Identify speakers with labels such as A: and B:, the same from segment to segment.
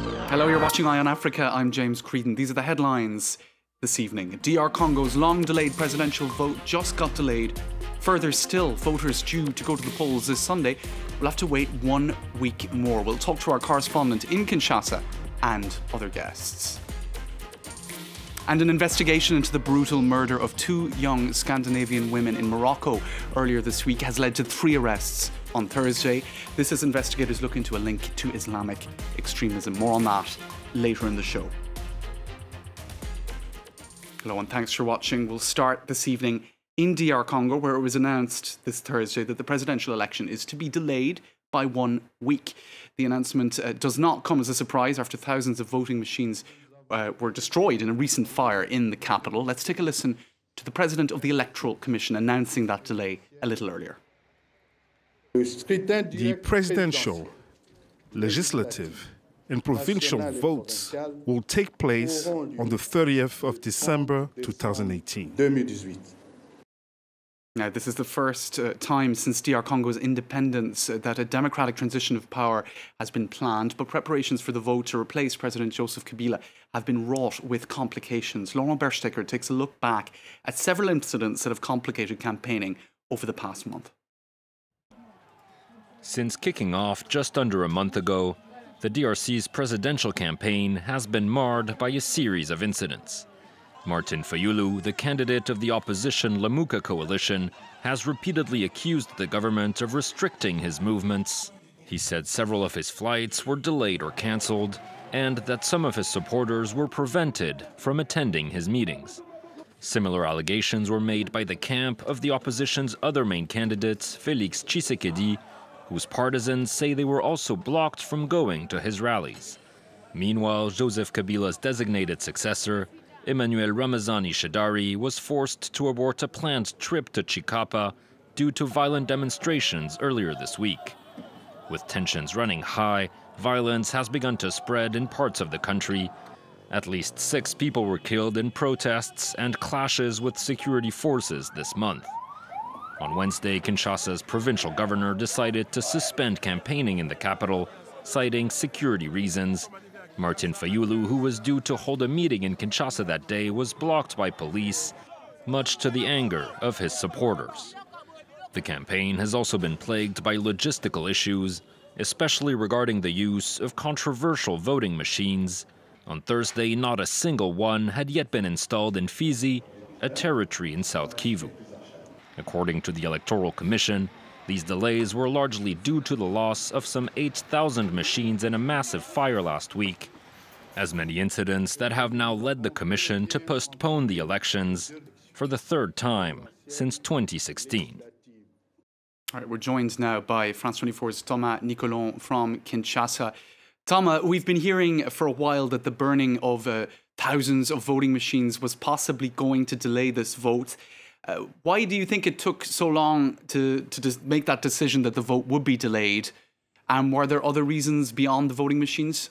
A: Hello, you're watching Eye on Africa. I'm James Creedon. These are the headlines this evening. DR Congo's long-delayed presidential vote just got delayed. Further still, voters due to go to the polls this Sunday will have to wait 1 week more. We'll talk to our correspondent in Kinshasa and other guests. And an investigation into the brutal murder of 2 young Scandinavian women in Morocco earlier this week has led to 3 arrests on Thursday. This as investigators look into a link to Islamic extremism. More on that later in the show. Hello and thanks for watching. We'll start this evening in DR Congo, where it was announced this Thursday that the presidential election is to be delayed by 1 week. The announcement does not come as a surprise after thousands of voting machines were destroyed in a recent fire in the capital. Let's take a listen to the president of the Electoral Commission announcing that delay a little earlier.
B: The presidential, legislative and provincial votes will take place on the 30th of December 2018.
A: Now, this is the first time since DR Congo's independence that a democratic transition of power has been planned, but preparations for the vote to replace President Joseph Kabila have been wrought with complications. Laurent Berstecker takes a look back at several incidents that have complicated campaigning over the past month.
C: Since kicking off just under a month ago, the DRC's presidential campaign has been marred by a series of incidents. Martin Fayulu, the candidate of the opposition Lamuka coalition, has repeatedly accused the government of restricting his movements. He said several of his flights were delayed or cancelled, and that some of his supporters were prevented from attending his meetings. Similar allegations were made by the camp of the opposition's other main candidate, Félix Tshisekedi, whose partisans say they were also blocked from going to his rallies. Meanwhile, Joseph Kabila's designated successor, Emmanuel Ramazani Shadari, was forced to abort a planned trip to Chikapa due to violent demonstrations earlier this week. With tensions running high, violence has begun to spread in parts of the country. At least 6 people were killed in protests and clashes with security forces this month. On Wednesday, Kinshasa's provincial governor decided to suspend campaigning in the capital, citing security reasons. Martin Fayulu, who was due to hold a meeting in Kinshasa that day, was blocked by police, much to the anger of his supporters. The campaign has also been plagued by logistical issues, especially regarding the use of controversial voting machines. On Thursday, not a single one had yet been installed in Fizi, a territory in South Kivu. According to the Electoral Commission, these delays were largely due to the loss of some 8,000 machines in a massive fire last week. As many incidents that have now led the Commission to postpone the elections for the 3rd time since 2016.
A: All right, we're joined now by France 24's Thomas Nicolon from Kinshasa. Thomas, we've been hearing for a while that the burning of thousands of voting machines was possibly going to delay this vote. Why do you think it took so long to make that decision that the vote would be delayed? And were there other reasons beyond the voting machines?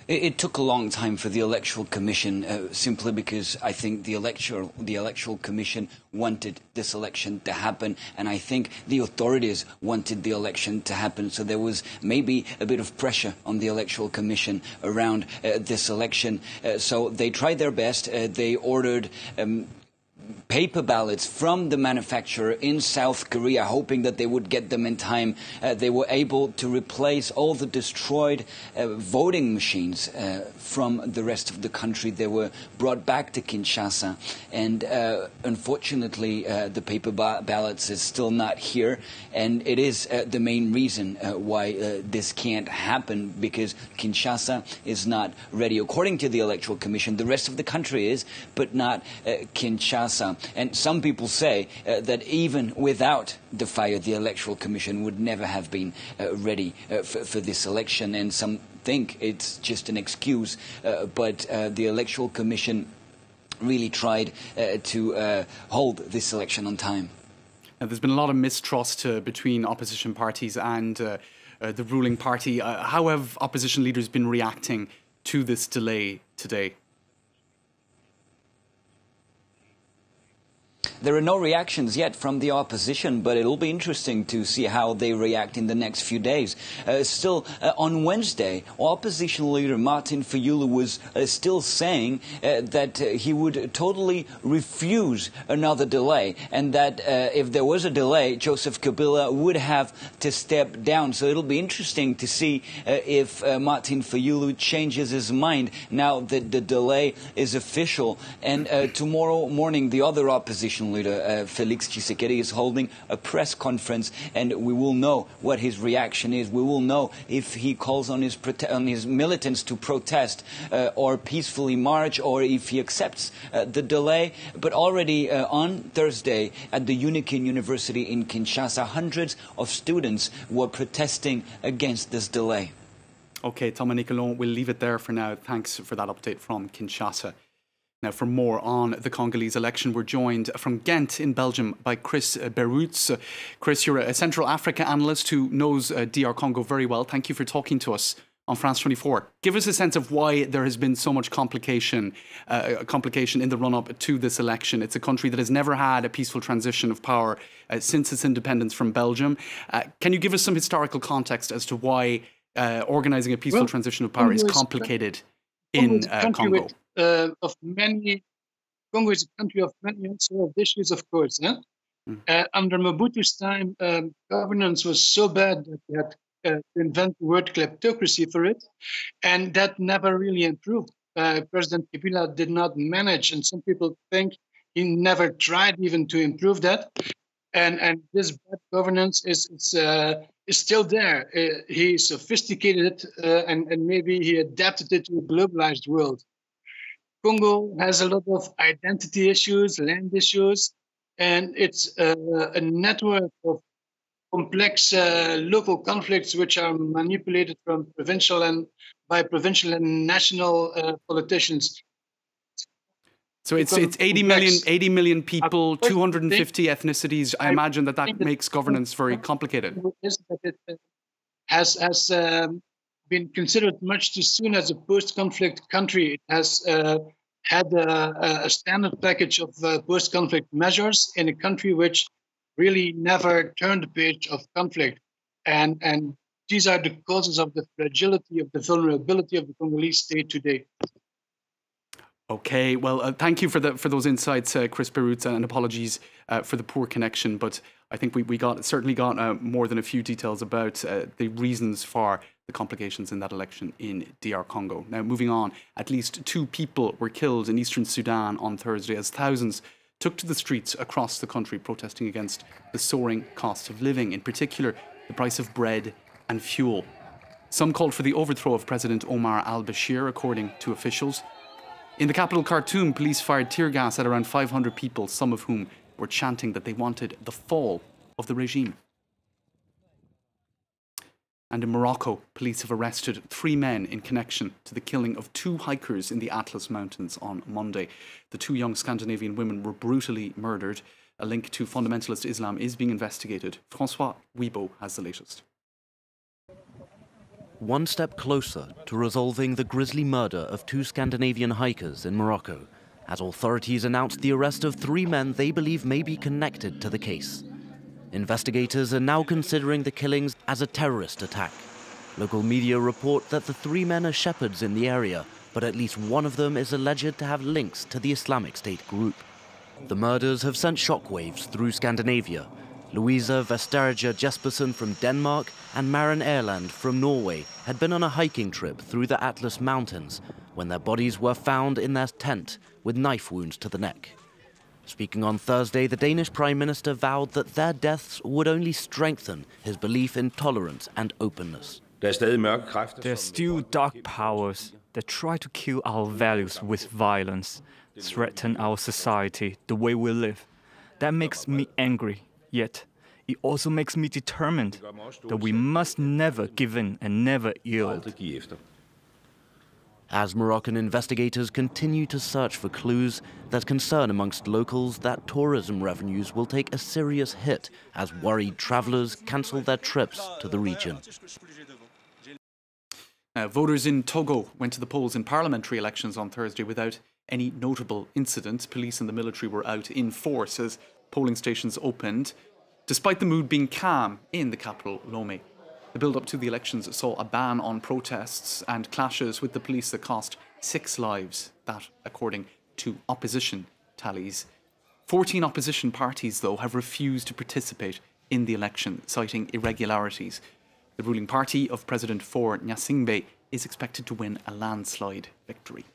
D: It took a long time for the Electoral Commission simply because I think the Electoral Commission wanted this election to happen, and I think the authorities wanted the election to happen. So there was maybe a bit of pressure on the Electoral Commission around this election. So they tried their best. They ordered paper ballots from the manufacturer in South Korea, hoping that they would get them in time. They were able to replace all the destroyed voting machines from the rest of the country. They were brought back to Kinshasa, and unfortunately the paper ballots is still not here, and it is the main reason why this can't happen, because Kinshasa is not ready. According to the Electoral Commission, the rest of the country is, but not Kinshasa. And some people say that even without the fire, the Electoral Commission would never have been ready for this election. And some think it's just an excuse, but the Electoral Commission really tried to hold this election on time.
A: There's been a lot of mistrust between opposition parties and the ruling party. How have opposition leaders been reacting to this delay today?
D: There are no reactions yet from the opposition, but it'll be interesting to see how they react in the next few days. On Wednesday, opposition leader Martin Fayulu was still saying that he would totally refuse another delay, and that if there was a delay, Joseph Kabila would have to step down. So it'll be interesting to see if Martin Fayulu changes his mind now that the delay is official. And tomorrow morning, the other opposition leader, Felix Tshisekedi, is holding a press conference, and we will know what his reaction is. We will know if he calls on his militants to protest or peacefully march, or if he accepts the delay. But already on Thursday at the Unikin University in Kinshasa, hundreds of students were protesting against this delay.
A: Okay, Thomas Nicolon, we'll leave it there for now. Thanks for that update from Kinshasa. Now, for more on the Congolese election, we're joined from Ghent in Belgium by Chris Berutz. Chris, you're a Central Africa analyst who knows DR Congo very well. Thank you for talking to us on France 24. Give us a sense of why there has been so much complication in the run-up to this election. It's a country that has never had a peaceful transition of power since its independence from Belgium. Can you give us some historical context as to why organising a peaceful transition of power is complicated in Congo?
E: Congo is a country of many unsolved issues, of course. Under Mobutu's time, governance was so bad that we had to invent the word kleptocracy for it, and that never really improved. President Kabila did not manage, and some people think he never tried even to improve that. And this bad governance is still there. He sophisticated it, and maybe he adapted it to a globalized world. Congo has a lot of identity issues, land issues, and it's a network of complex local conflicts which are manipulated from provincial and national politicians.
A: So it's 80 million people, 250 ethnicities. I imagine that makes governance very complicated.
E: It has been considered much too soon as a post-conflict country. It has had a standard package of post-conflict measures in a country which really never turned the page of conflict. And these are the causes of the fragility, of the vulnerability of the Congolese state today.
A: Okay, well, thank you for those insights, Chris Berutz, and apologies for the poor connection. But I think we certainly got more than a few details about the reasons for the complications in that election in DR Congo. Now, moving on, at least 2 people were killed in eastern Sudan on Thursday as thousands took to the streets across the country protesting against the soaring cost of living, in particular the price of bread and fuel. Some called for the overthrow of President Omar al-Bashir, according to officials. In the capital Khartoum, police fired tear gas at around 500 people, some of whom were chanting that they wanted the fall of the regime. And in Morocco, police have arrested 3 men in connection to the killing of 2 hikers in the Atlas Mountains on Monday. The 2 young Scandinavian women were brutally murdered. A link to fundamentalist Islam is being investigated. François Wibo has the latest.
F: One step closer to resolving the grisly murder of 2 Scandinavian hikers in Morocco, as authorities announced the arrest of 3 men they believe may be connected to the case. Investigators are now considering the killings as a terrorist attack. Local media report that the 3 men are shepherds in the area, but at least one of them is alleged to have links to the Islamic State group. The murders have sent shockwaves through Scandinavia. Louisa Vesterge Jespersen from Denmark and Maren Erland from Norway had been on a hiking trip through the Atlas Mountains when their bodies were found in their tent with knife wounds to the neck. Speaking on Thursday, the Danish Prime Minister vowed that their deaths would only strengthen his belief in tolerance and openness.
G: There are still dark powers that try to kill our values with violence, threaten our society, the way we live. That makes me angry, yet it also makes me determined that we must never give in and never yield.
F: As Moroccan investigators continue to search for clues, there's concern amongst locals that tourism revenues will take a serious hit as worried travellers cancel their trips to the region.
A: Voters in Togo went to the polls in parliamentary elections on Thursday without any notable incidents. Police and the military were out in force as polling stations opened, despite the mood being calm in the capital, Lomé. The build-up to the elections saw a ban on protests and clashes with the police that cost 6 lives, that according to opposition tallies. 14 opposition parties, though, have refused to participate in the election, citing irregularities. The ruling party of President Faure Gnassingbé is expected to win a landslide victory.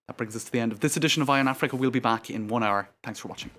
A: That brings us to the end of this edition of Eye on Africa. We'll be back in 1 hour. Thanks for watching.